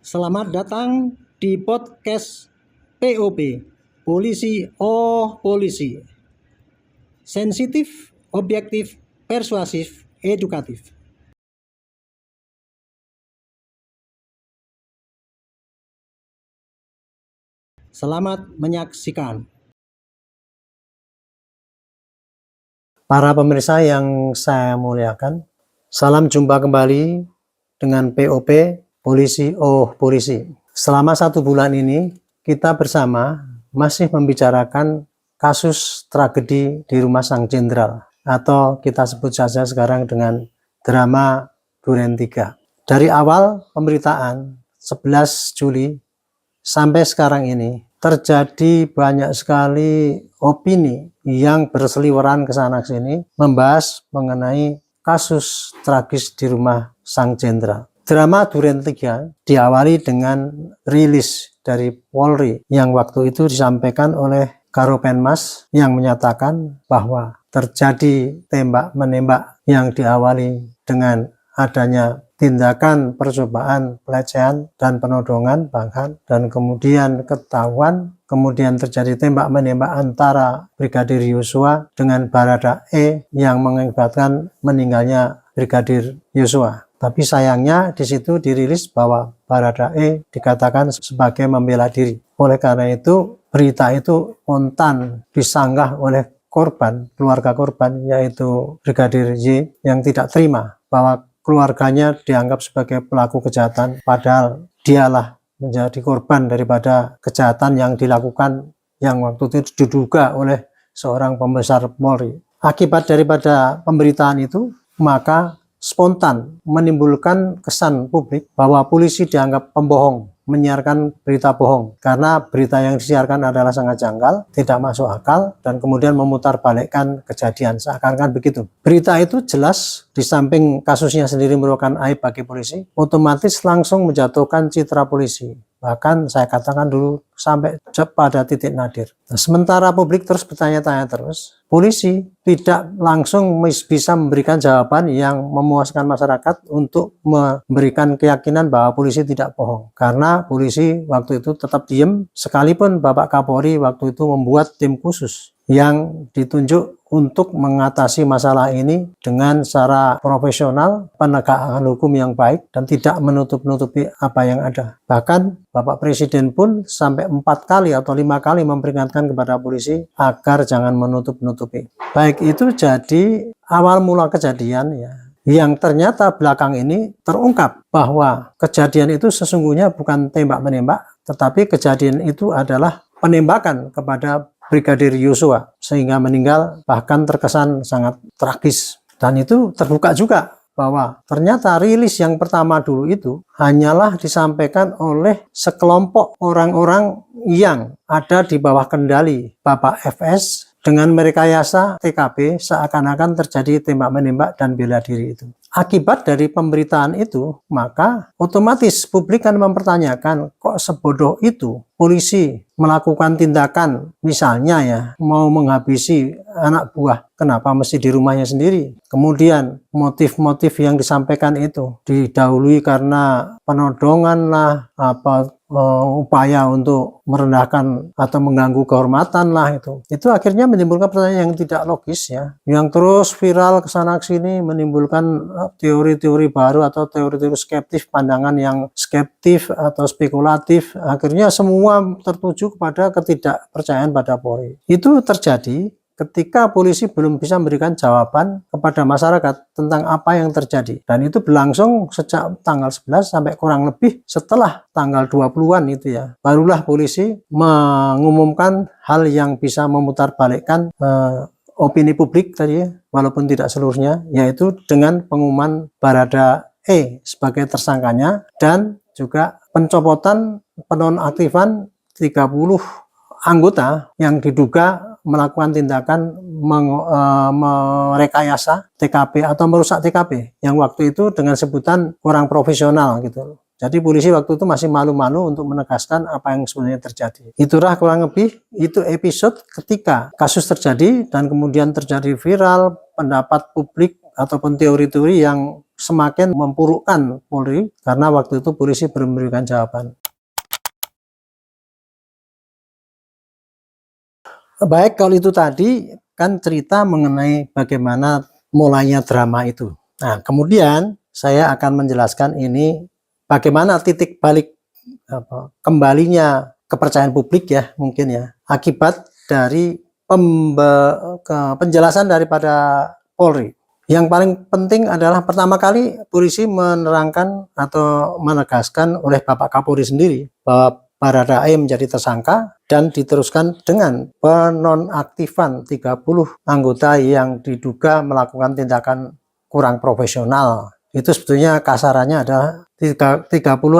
Selamat datang di podcast POP, Polisi Oh Polisi. Sensitif, objektif, persuasif, edukatif. Selamat menyaksikan. Para pemirsa yang saya muliakan, salam jumpa kembali dengan POP, Polisi Oh Polisi. Selama 1 bulan ini kita bersama masih membicarakan kasus tragedi di Rumah Sang Jenderal, atau kita sebut saja sekarang dengan drama Duren 3. Dari awal pemberitaan 11 Juli sampai sekarang ini terjadi banyak sekali opini yang berseliweran ke sana sini membahas mengenai kasus tragis di Rumah Sang Jenderal. Drama Duren 3 diawali dengan rilis dari Polri yang waktu itu disampaikan oleh Karopenmas yang menyatakan bahwa terjadi tembak-menembak yang diawali dengan adanya tindakan percobaan pelecehan dan penodongan bahkan, dan kemudian ketahuan, kemudian terjadi tembak-menembak antara Brigadir Yosua dengan Baradae yang mengakibatkan meninggalnya Brigadir Yosua. Tapi sayangnya di situ dirilis bahwa Baradae dikatakan sebagai membela diri. Oleh karena itu berita itu spontan disanggah oleh korban, keluarga korban, yaitu Brigadir Y, yang tidak terima bahwa keluarganya dianggap sebagai pelaku kejahatan, padahal dialah menjadi korban daripada kejahatan yang dilakukan yang waktu itu diduga oleh seorang pembesar Polri. Akibat daripada pemberitaan itu, maka spontan menimbulkan kesan publik bahwa polisi dianggap pembohong, menyiarkan berita bohong, karena berita yang disiarkan adalah sangat janggal, tidak masuk akal, dan kemudian memutarbalikkan kejadian, seakan-akan begitu. Berita itu jelas, di samping kasusnya sendiri merupakan aib bagi polisi, otomatis langsung menjatuhkan citra polisi. Bahkan saya katakan dulu sampai pada titik nadir. Nah, sementara publik terus bertanya-tanya terus, polisi tidak langsung bisa memberikan jawaban yang memuaskan masyarakat untuk memberikan keyakinan bahwa polisi tidak bohong. Karena polisi waktu itu tetap diam, sekalipun Bapak Kapolri waktu itu membuat tim khusus yang ditunjuk untuk mengatasi masalah ini dengan secara profesional, penegakan hukum yang baik, dan tidak menutup-nutupi apa yang ada. Bahkan Bapak Presiden pun sampai 4 kali atau 5 kali memperingatkan kepada polisi agar jangan menutup-nutupi. Baik itu jadi awal mula kejadian ya, yang ternyata belakang ini terungkap bahwa kejadian itu sesungguhnya bukan tembak-menembak, tetapi kejadian itu adalah penembakan kepada Brigadir Yosua sehingga meninggal, bahkan terkesan sangat tragis. Dan itu terbuka juga bahwa ternyata rilis yang pertama dulu itu hanyalah disampaikan oleh sekelompok orang-orang yang ada di bawah kendali Bapak FS dengan merekayasa TKP seakan-akan terjadi tembak-menembak dan bela diri itu. Akibat dari pemberitaan itu, maka otomatis publik kan mempertanyakan, kok sebodoh itu polisi melakukan tindakan, misalnya ya, mau menghabisi anak buah, kenapa mesti di rumahnya sendiri? Kemudian motif-motif yang disampaikan itu didahului karena penodongan lah, upaya untuk merendahkan atau mengganggu kehormatan lah, itu akhirnya menimbulkan pertanyaan yang tidak logis ya, yang terus viral kesana sini, menimbulkan teori-teori baru atau teori-teori skeptis, pandangan yang skeptis atau spekulatif. Akhirnya semua tertuju kepada ketidakpercayaan pada Polri. Itu terjadi ketika polisi belum bisa memberikan jawaban kepada masyarakat tentang apa yang terjadi. Dan itu berlangsung sejak tanggal 11 sampai kurang lebih setelah tanggal 20-an itu ya. Barulah polisi mengumumkan hal yang bisa memutarbalikkan opini publik tadi ya, walaupun tidak seluruhnya, yaitu dengan pengumuman Baradae sebagai tersangkanya dan juga pencopotan penonaktifan 30 anggota yang diduga melakukan tindakan merekayasa TKP atau merusak TKP yang waktu itu dengan sebutan kurang profesional gitu. Jadi polisi waktu itu masih malu-malu untuk menegaskan apa yang sebenarnya terjadi. Itulah kurang lebih itu episode ketika kasus terjadi dan kemudian terjadi viral, pendapat publik ataupun teori-teori yang semakin memburukkan Polri, karena waktu itu polisi belum memberikan jawaban. Baik, kalau itu tadi kan cerita mengenai bagaimana mulainya drama itu. Nah, kemudian saya akan menjelaskan ini bagaimana titik balik kembalinya kepercayaan publik ya, mungkin ya, akibat dari penjelasan daripada Polri. Yang paling penting adalah pertama kali polisi menerangkan atau menegaskan oleh Bapak Kapolri sendiri bahwa Baradae menjadi tersangka dan diteruskan dengan penonaktifan 30 anggota yang diduga melakukan tindakan kurang profesional. Itu sebetulnya kasarannya adalah 30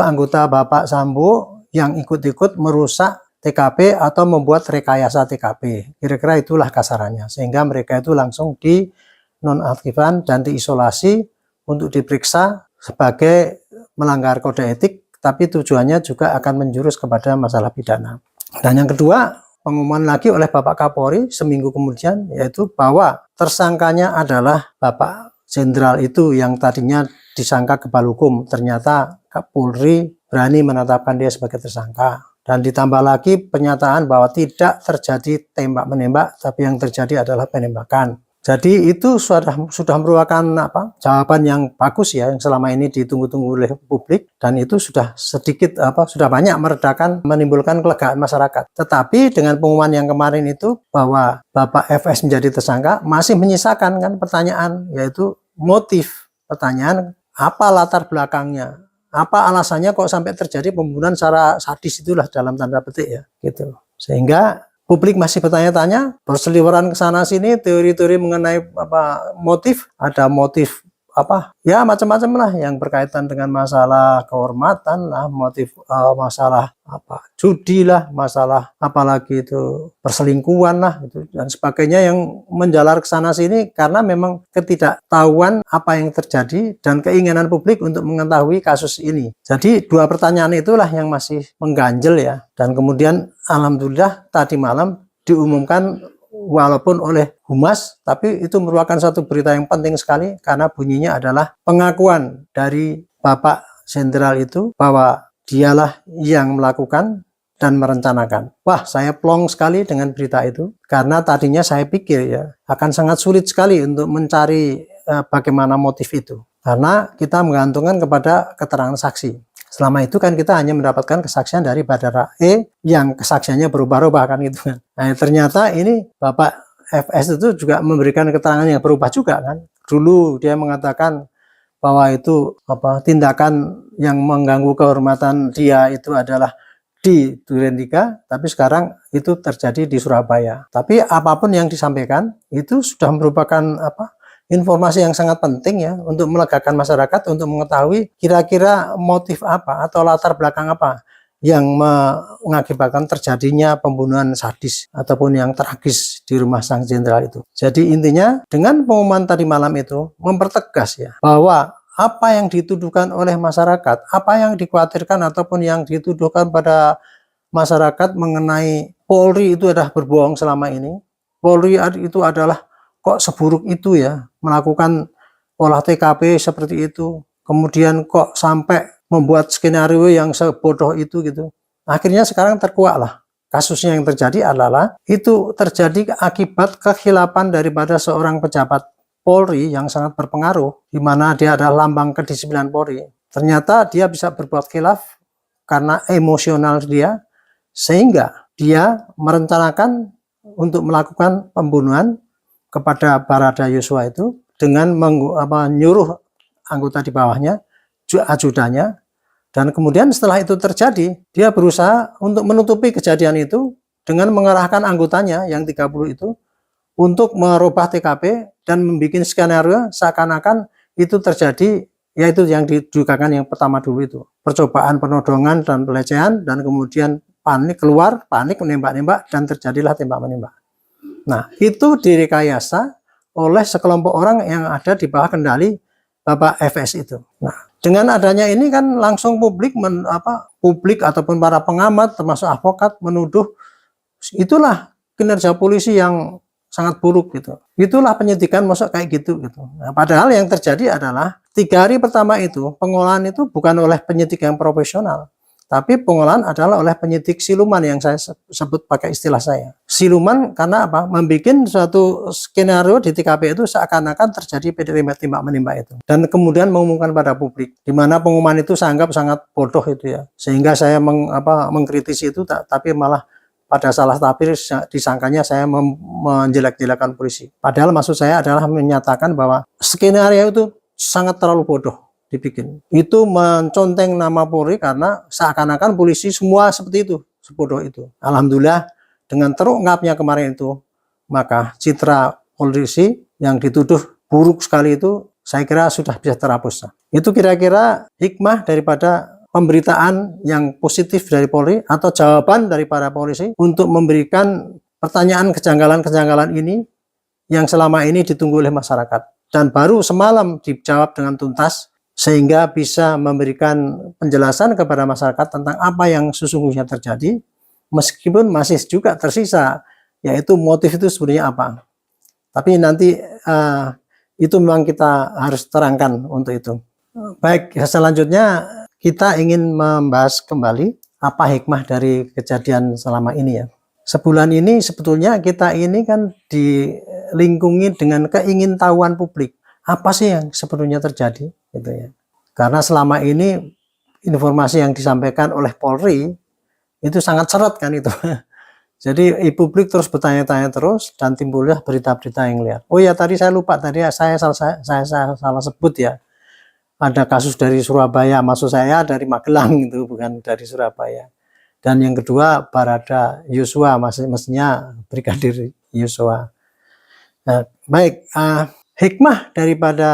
anggota Bapak Sambo yang ikut-ikut merusak TKP atau membuat rekayasa TKP. Kira-kira itulah kasarannya. Sehingga mereka itu langsung dinonaktifkan dan diisolasi untuk diperiksa sebagai melanggar kode etik, tapi tujuannya juga akan menjurus kepada masalah pidana. Dan yang kedua, pengumuman lagi oleh Bapak Kapolri seminggu kemudian, yaitu bahwa tersangkanya adalah Bapak Jenderal itu yang tadinya disangka kebal hukum. Ternyata Kapolri berani menetapkan dia sebagai tersangka. Dan ditambah lagi pernyataan bahwa tidak terjadi tembak-menembak, tapi yang terjadi adalah penembakan. Jadi itu sudah merupakan jawaban yang bagus ya, yang selama ini ditunggu-tunggu oleh publik, dan itu sudah sudah banyak menimbulkan kelegaan masyarakat. Tetapi dengan pengumuman yang kemarin itu bahwa Bapak FS menjadi tersangka, masih menyisakan kan pertanyaan, yaitu motif. Pertanyaan, apa latar belakangnya? Apa alasannya kok sampai terjadi pembunuhan secara sadis, itulah dalam tanda petik ya, gitu. Sehingga publik masih bertanya-tanya, berseliweran ke sana sini teori-teori mengenai motif, ada motif ya macam-macam lah yang berkaitan dengan masalah kehormatan lah, motif masalah judi lah, masalah apalagi itu perselingkuhan lah itu dan sebagainya yang menjalar ke sana sini karena memang ketidaktahuan apa yang terjadi dan keinginan publik untuk mengetahui kasus ini. Jadi dua pertanyaan itulah yang masih mengganjel ya, dan kemudian alhamdulillah tadi malam diumumkan walaupun oleh Humas, tapi itu merupakan satu berita yang penting sekali karena bunyinya adalah pengakuan dari Bapak Jenderal itu bahwa dialah yang melakukan dan merencanakan. Wah, saya plong sekali dengan berita itu karena tadinya saya pikir ya akan sangat sulit sekali untuk mencari bagaimana motif itu karena kita menggantungkan kepada keterangan saksi. Selama itu kan kita hanya mendapatkan kesaksian dari Baradae yang kesaksiannya berubah-ubah kan gitu kan. Nah, ternyata ini Bapak FS itu juga memberikan keterangan yang berubah juga kan. Dulu dia mengatakan bahwa itu tindakan yang mengganggu kehormatan dia itu adalah di Duren 3, tapi sekarang itu terjadi di Surabaya. Tapi apapun yang disampaikan itu sudah merupakan informasi yang sangat penting ya untuk melegakan masyarakat, untuk mengetahui kira-kira motif apa atau latar belakang apa yang mengakibatkan terjadinya pembunuhan sadis ataupun yang tragis di rumah sang jenderal itu. Jadi intinya dengan pengumuman tadi malam itu mempertegas ya bahwa apa yang dituduhkan oleh masyarakat, apa yang dikhawatirkan ataupun yang dituduhkan pada masyarakat mengenai Polri itu adalah berbohong selama ini. Polri itu adalah kok seburuk itu ya melakukan olah TKP seperti itu, kemudian kok sampai membuat skenario yang sebodoh itu gitu. Akhirnya sekarang terkuak lah. Kasusnya yang terjadi adalah itu terjadi akibat kekhilafan daripada seorang pejabat Polri yang sangat berpengaruh, di mana dia adalah lambang kedisiplinan Polri. Ternyata dia bisa berbuat khilaf karena emosional dia, sehingga dia merencanakan untuk melakukan pembunuhan kepada Barada Yosua itu dengan menyuruh anggota di bawahnya, ajudannya, dan kemudian setelah itu terjadi, dia berusaha untuk menutupi kejadian itu dengan mengerahkan anggotanya yang 30 itu untuk merubah TKP dan membuat skenario seakan-akan itu terjadi, yaitu yang didugakan yang pertama dulu itu, percobaan penodongan dan pelecehan, dan kemudian panik menembak-nembak, dan terjadilah tembak-menembak. Nah, itu direkayasa oleh sekelompok orang yang ada di bawah kendali Bapak FS itu. Nah, dengan adanya ini kan langsung publik ataupun para pengamat termasuk advokat menuduh itulah kinerja polisi yang sangat buruk gitu. Itulah penyidikan masuk kayak gitu gitu. Nah, padahal yang terjadi adalah 3 hari pertama itu pengolahan itu bukan oleh penyidik yang profesional, tapi pengolahan adalah oleh penyidik siluman yang saya sebut pakai istilah saya. Siluman karena apa? Membikin suatu skenario di TKP itu seakan-akan terjadi tembak menembak itu. Dan kemudian mengumumkan pada publik. Di mana pengumuman itu saya anggap sangat bodoh itu ya. Sehingga saya mengkritisi itu tapi malah pada salah tafsir disangkanya saya menjelek-jelekan polisi. Padahal maksud saya adalah menyatakan bahwa skenario itu sangat terlalu bodoh dibikin. Itu menconteng nama Polri karena seakan-akan polisi semua seperti itu, sebodoh itu. Alhamdulillah dengan terungkapnya kemarin itu, maka citra polisi yang dituduh buruk sekali itu saya kira sudah bisa terhapus. Itu kira-kira hikmah daripada pemberitaan yang positif dari Polri atau jawaban dari para polisi untuk memberikan pertanyaan kejanggalan-kejanggalan ini yang selama ini ditunggu oleh masyarakat. Dan baru semalam dijawab dengan tuntas sehingga bisa memberikan penjelasan kepada masyarakat tentang apa yang sesungguhnya terjadi, meskipun masih juga tersisa, yaitu motif itu sebenarnya apa. Tapi nanti itu memang kita harus terangkan untuk itu. Baik, selanjutnya kita ingin membahas kembali apa hikmah dari kejadian selama ini ya. Sebulan ini sebetulnya kita ini kan dilingkungi dengan keingintahuan publik. Apa sih yang sebetulnya terjadi gitu ya. Karena selama ini informasi yang disampaikan oleh Polri itu sangat seret kan itu. Jadi publik terus bertanya-tanya terus dan timbullah berita-berita yang liar. Oh ya tadi saya lupa tadi saya salah sebut ya. Ada kasus dari Surabaya, maksud saya dari Magelang itu, bukan dari Surabaya. Dan yang kedua Barada Yosua, mestinya Brigadir Yosua. Nah, baik, hikmah daripada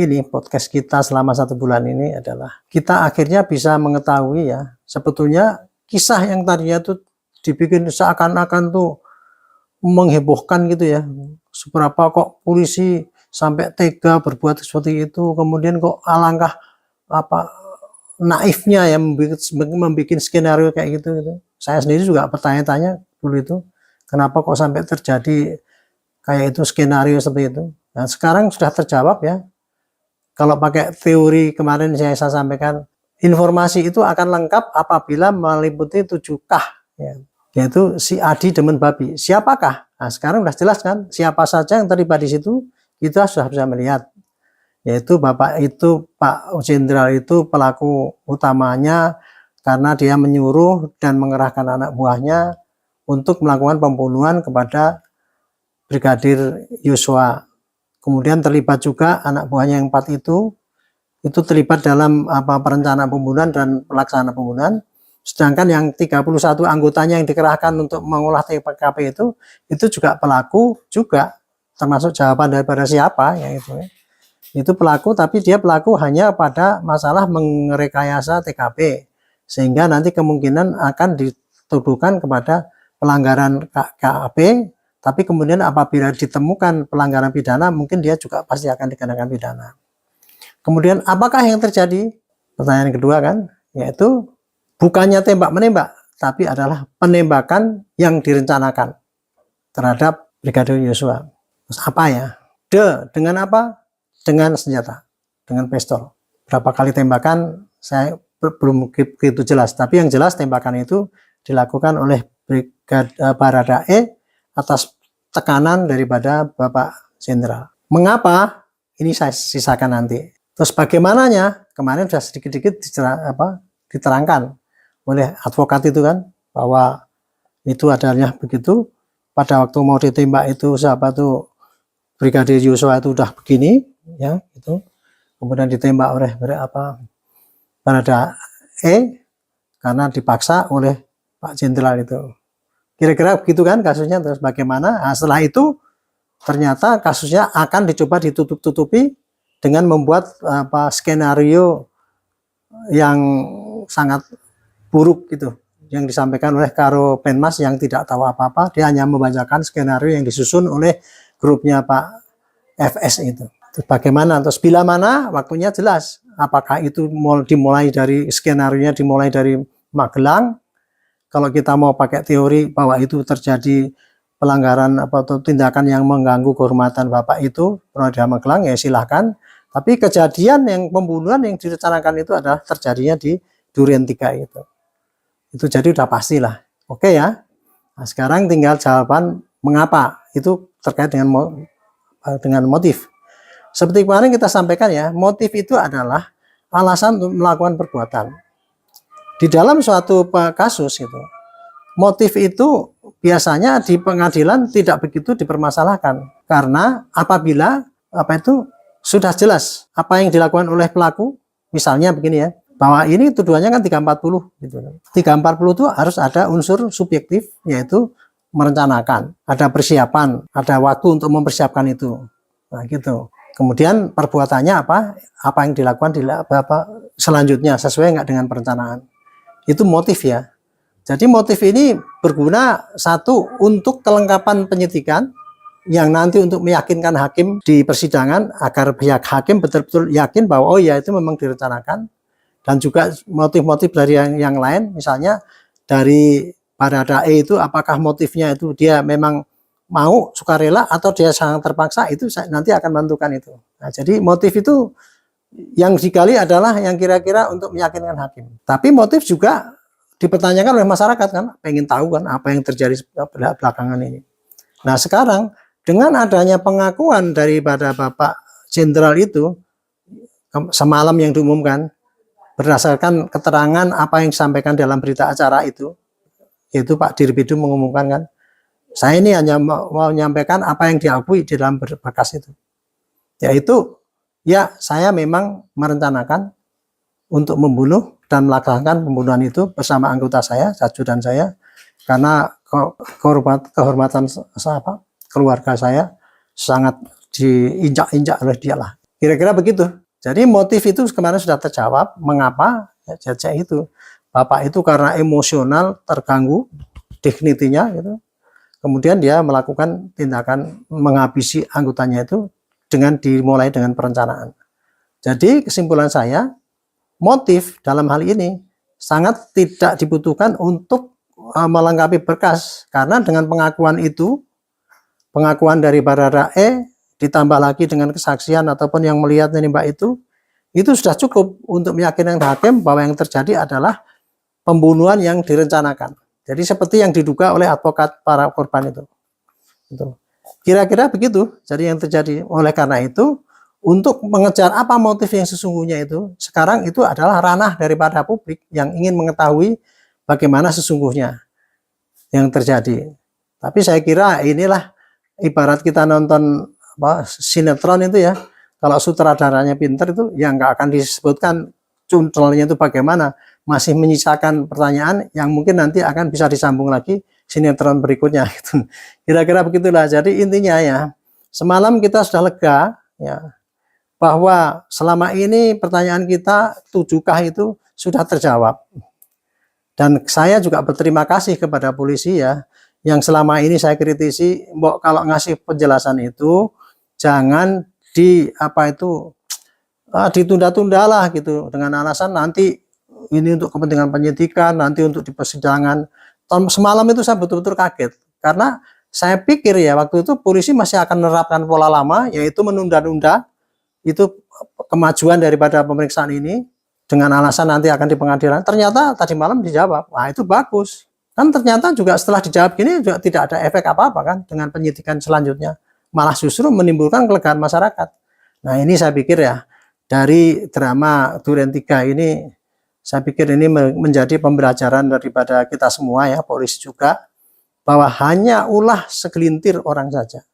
ini podcast kita selama 1 bulan ini adalah kita akhirnya bisa mengetahui ya, sebetulnya kisah yang tadinya tuh dibikin seakan-akan tuh menghebohkan gitu ya. Seberapa kok polisi sampai tega berbuat seperti itu, kemudian kok alangkah naifnya ya membuat skenario kayak gitu. Saya sendiri juga bertanya-tanya dulu itu, kenapa kok sampai terjadi kayak itu skenario seperti itu. Nah, sekarang sudah terjawab ya. Kalau pakai teori kemarin saya sampaikan, informasi itu akan lengkap apabila meliputi 7K ya. Yaitu si Adi demen babi. Siapakah? Nah, sekarang sudah jelas kan siapa saja yang terlibat di situ. Kita sudah bisa melihat, yaitu Bapak itu, Pak Jenderal itu pelaku utamanya karena dia menyuruh dan mengerahkan anak buahnya untuk melakukan pembunuhan kepada Brigadir Yosua. Kemudian terlibat juga anak buahnya yang 4 itu terlibat dalam perencanaan pembunuhan dan pelaksanaan pembunuhan. Sedangkan yang 31 anggotanya yang dikerahkan untuk mengolah TKP itu juga pelaku juga. Termasuk jawaban daripada siapa ya itu pelaku, tapi dia pelaku hanya pada masalah merekayasa TKP sehingga nanti kemungkinan akan dituduhkan kepada pelanggaran KAP, tapi kemudian apabila ditemukan pelanggaran pidana mungkin dia juga pasti akan dikenakan pidana. Kemudian apakah yang terjadi? Pertanyaan kedua kan, yaitu bukannya tembak menembak tapi adalah penembakan yang direncanakan terhadap Brigadir Yosua. Terus apa ya? Dengan apa? Dengan senjata, dengan pistol. Berapa kali tembakan saya belum begitu jelas, tapi yang jelas tembakan itu dilakukan oleh Barada E atas tekanan daripada Bapak Jenderal. Mengapa? Ini saya sisakan nanti. Terus bagaimananya? Kemarin sudah sedikit-sedikit diterangkan oleh advokat itu kan, bahwa itu adanya begitu. Pada waktu mau ditembak itu siapa tuh Brigadir Yosua itu udah begini ya itu, kemudian ditembak oleh Barada E karena dipaksa oleh Pak Jenderal itu. Kira-kira begitu kan kasusnya. Terus bagaimana? Nah, setelah itu ternyata kasusnya akan dicoba ditutup-tutupi dengan membuat skenario yang sangat buruk gitu yang disampaikan oleh Karo Penmas yang tidak tahu apa-apa. Dia hanya membacakan skenario yang disusun oleh grupnya Pak FS itu. Terus bagaimana? Terus bila mana? Waktunya jelas. Apakah itu dimulai dari skenario-nya dimulai dari Magelang? Kalau kita mau pakai teori bahwa itu terjadi pelanggaran atau tindakan yang mengganggu kehormatan Bapak itu Purnawirawan Magelang, ya silahkan. Tapi kejadian yang pembunuhan yang direncanakan itu adalah terjadinya di Duren 3 itu. Itu jadi udah pastilah. Oke ya. Nah, sekarang tinggal jawaban mengapa itu terkait dengan motif. Seperti kemarin kita sampaikan ya, motif itu adalah alasan untuk melakukan perbuatan. Di dalam suatu kasus itu, motif itu biasanya di pengadilan tidak begitu dipermasalahkan karena apabila sudah jelas apa yang dilakukan oleh pelaku, misalnya begini ya, bahwa ini tuduhannya kan 340 gitu. 340 itu harus ada unsur subjektif, yaitu merencanakan, ada persiapan, ada waktu untuk mempersiapkan itu. Nah, gitu. Kemudian perbuatannya apa yang dilakukan selanjutnya sesuai nggak dengan perencanaan. Itu motif ya. Jadi motif ini berguna satu untuk kelengkapan penyidikan yang nanti untuk meyakinkan hakim di persidangan agar pihak hakim betul-betul yakin bahwa oh ya itu memang direncanakan, dan juga motif-motif dari yang lain, misalnya dari Baradae itu apakah motifnya itu dia memang mau sukarela atau dia sangat terpaksa, itu nanti akan menentukan itu. Nah, jadi motif itu yang digali adalah yang kira-kira untuk meyakinkan hakim. Tapi motif juga dipertanyakan oleh masyarakat kan, pengen tahu kan apa yang terjadi belakangan ini. Nah, sekarang dengan adanya pengakuan daripada Bapak Jenderal itu semalam yang diumumkan berdasarkan keterangan apa yang disampaikan dalam berita acara itu, yaitu Pak Dirbidu mengumumkan kan, saya ini hanya mau menyampaikan apa yang diakui di dalam berkas itu, yaitu ya saya memang merencanakan untuk membunuh dan melaksanakan pembunuhan itu bersama anggota saya, ajudan saya, karena kehormatan keluarga saya sangat diinjak-injak oleh dia lah. Kira-kira begitu. Jadi motif itu kemarin sudah terjawab. Mengapa? Ya, itu Bapak itu karena emosional terganggu dignitinya gitu. Kemudian dia melakukan tindakan menghabisi anggotanya itu dimulai dengan perencanaan. Jadi kesimpulan saya, motif dalam hal ini sangat tidak dibutuhkan untuk melengkapi berkas, karena dengan pengakuan dari Baradae ditambah lagi dengan kesaksian ataupun yang melihat menembak itu sudah cukup untuk meyakinkan hakim bahwa yang terjadi adalah pembunuhan yang direncanakan. Jadi seperti yang diduga oleh advokat para korban itu. Kira-kira begitu jadi yang terjadi. Oleh karena itu, untuk mengejar apa motif yang sesungguhnya itu, sekarang itu adalah ranah daripada publik yang ingin mengetahui bagaimana sesungguhnya yang terjadi. Tapi saya kira inilah ibarat kita nonton sinetron itu ya, kalau sutradaranya pinter itu ya nggak akan disebutkan controlnya itu bagaimana, masih menyisakan pertanyaan yang mungkin nanti akan bisa disambung lagi sinetron berikutnya gitu. Kira-kira begitulah. Jadi intinya ya, semalam kita sudah lega ya bahwa selama ini pertanyaan kita 7K itu sudah terjawab. Dan saya juga berterima kasih kepada polisi ya, yang selama ini saya kritisi, mbok kalau ngasih penjelasan itu jangan ditunda-tunda lah gitu, dengan alasan nanti ini untuk kepentingan penyidikan, nanti untuk di persidangan. Semalam itu saya betul-betul kaget, karena saya pikir ya waktu itu polisi masih akan menerapkan pola lama, yaitu menunda-nunda itu kemajuan daripada pemeriksaan ini dengan alasan nanti akan di pengadilan. Ternyata tadi malam dijawab. Nah, itu bagus. Kan ternyata juga setelah dijawab gini juga tidak ada efek apa-apa kan dengan penyidikan selanjutnya. Malah justru menimbulkan kelegaan masyarakat. Nah, ini saya pikir ya, dari drama Duren 3 ini, saya pikir ini menjadi pembelajaran daripada kita semua ya, polisi juga, bahwa hanya ulah segelintir orang saja.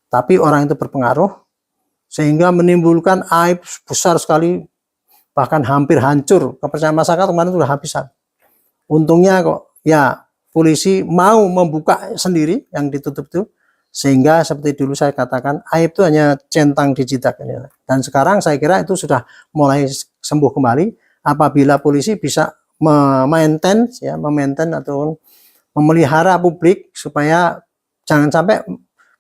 Tapi orang itu berpengaruh, sehingga menimbulkan aib besar sekali, bahkan hampir hancur kepercayaan masyarakat kemarin sudah habisan. Untungnya kok ya polisi mau membuka sendiri yang ditutup itu, sehingga seperti dulu saya katakan aib itu hanya centang dijidak ini. Dan sekarang saya kira itu sudah mulai sembuh kembali apabila polisi bisa memaintain atau memelihara publik supaya jangan sampai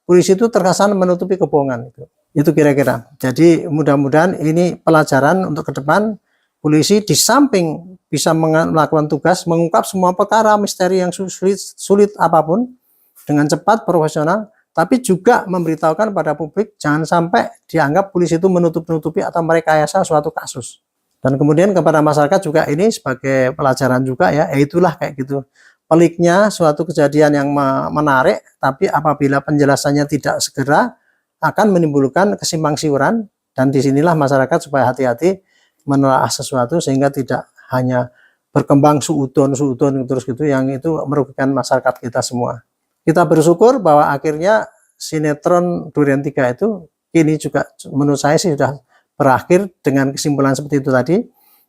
polisi itu terkesan menutupi kebohongan itu. Itu kira-kira. Jadi mudah-mudahan ini pelajaran untuk ke depan. Polisi di samping bisa melakukan tugas mengungkap semua perkara misteri yang sulit apapun, dengan cepat, profesional, tapi juga memberitahukan pada publik jangan sampai dianggap polisi itu menutup-nutupi atau merekayasa suatu kasus. Dan kemudian kepada masyarakat juga ini sebagai pelajaran juga ya, itulah kayak gitu. Peliknya suatu kejadian yang menarik, tapi apabila penjelasannya tidak segera akan menimbulkan kesimpang siuran, dan disinilah masyarakat supaya hati-hati menelaah sesuatu sehingga tidak hanya berkembang suudon terus gitu, yang itu merugikan masyarakat kita semua. Kita bersyukur bahwa akhirnya sinetron Durian 3 itu kini juga menurut saya sih sudah berakhir dengan kesimpulan seperti itu tadi,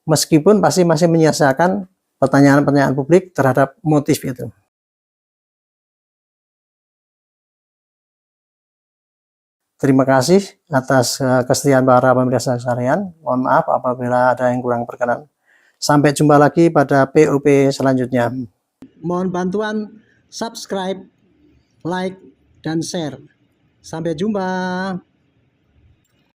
meskipun pasti masih menyisakan pertanyaan-pertanyaan publik terhadap motif itu. Terima kasih atas kesetiaan para pemirsa sekalian. Mohon maaf apabila ada yang kurang berkenan. Sampai jumpa lagi pada POP selanjutnya. Mohon bantuan subscribe, like, dan share. Sampai jumpa.